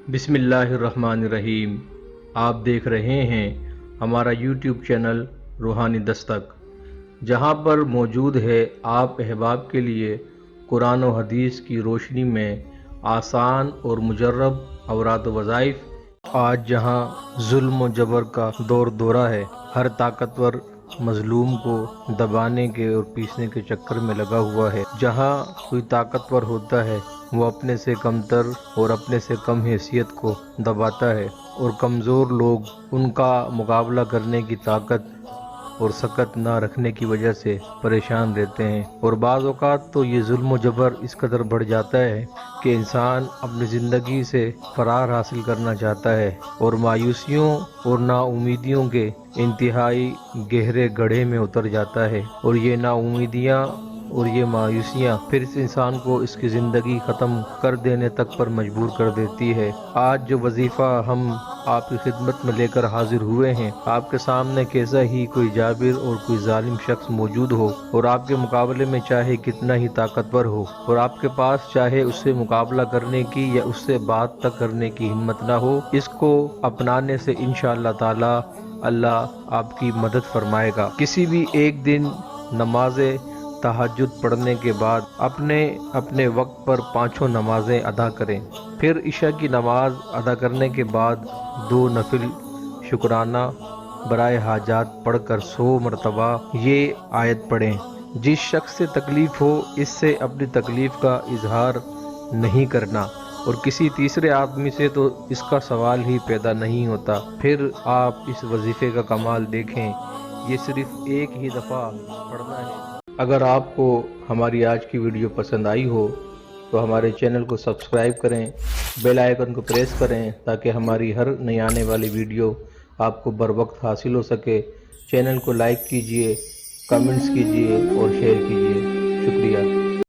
بسم اللہ الرحمن الرحیم۔ آپ دیکھ رہے ہیں ہمارا یوٹیوب چینل روحانی دستک، جہاں پر موجود ہے آپ احباب کے لیے قرآن و حدیث کی روشنی میں آسان اور مجرب اوراد و وظائف۔ آج جہاں ظلم و جبر کا دور دورہ ہے، ہر طاقتور مظلوم کو دبانے کے اور پیسنے کے چکر میں لگا ہوا ہے، جہاں کوئی طاقتور ہوتا ہے وہ اپنے سے کمتر اور اپنے سے کم حیثیت کو دباتا ہے، اور کمزور لوگ ان کا مقابلہ کرنے کی طاقت اور سکت نہ رکھنے کی وجہ سے پریشان رہتے ہیں۔ اور بعض اوقات تو یہ ظلم و جبر اس قدر بڑھ جاتا ہے کہ انسان اپنی زندگی سے فرار حاصل کرنا چاہتا ہے اور مایوسیوں اور نا امیدیوں کے انتہائی گہرے گڑھے میں اتر جاتا ہے، اور یہ نا امیدیاں اور یہ مایوسیاں پھر اس انسان کو اس کی زندگی ختم کر دینے تک پر مجبور کر دیتی ہے۔ آج جو وظیفہ ہم آپ کی خدمت میں لے کر حاضر ہوئے ہیں، آپ کے سامنے کیسا ہی کوئی جابر اور کوئی ظالم شخص موجود ہو اور آپ کے مقابلے میں چاہے کتنا ہی طاقتور ہو، اور آپ کے پاس چاہے اس سے مقابلہ کرنے کی یا اس سے بات تک کرنے کی ہمت نہ ہو، اس کو اپنانے سے انشاءاللہ تعالی اللہ آپ کی مدد فرمائے گا۔ کسی بھی ایک دن نماز تہجد پڑھنے کے بعد اپنے اپنے وقت پر 5 نمازیں ادا کریں، پھر عشاء کی نماز ادا کرنے کے بعد 2 نفل شکرانہ برائے حاجات پڑھ کر 100 مرتبہ یہ آیت پڑھیں: جس شخص سے تکلیف ہو اس سے اپنی تکلیف کا اظہار نہیں کرنا، اور کسی تیسرے آدمی سے تو اس کا سوال ہی پیدا نہیں ہوتا۔ پھر آپ اس وظیفے کا کمال دیکھیں، یہ صرف ایک ہی دفعہ پڑھنا ہے۔ اگر آپ کو ہماری آج کی ویڈیو پسند آئی ہو تو ہمارے چینل کو سبسکرائب کریں، بیل آئیکن کو پریس کریں تاکہ ہماری ہر نئی آنے والی ویڈیو آپ کو بر وقت حاصل ہو سکے۔ چینل کو لائک کیجئے، کمنٹس کیجئے اور شیئر کیجئے۔ شکریہ۔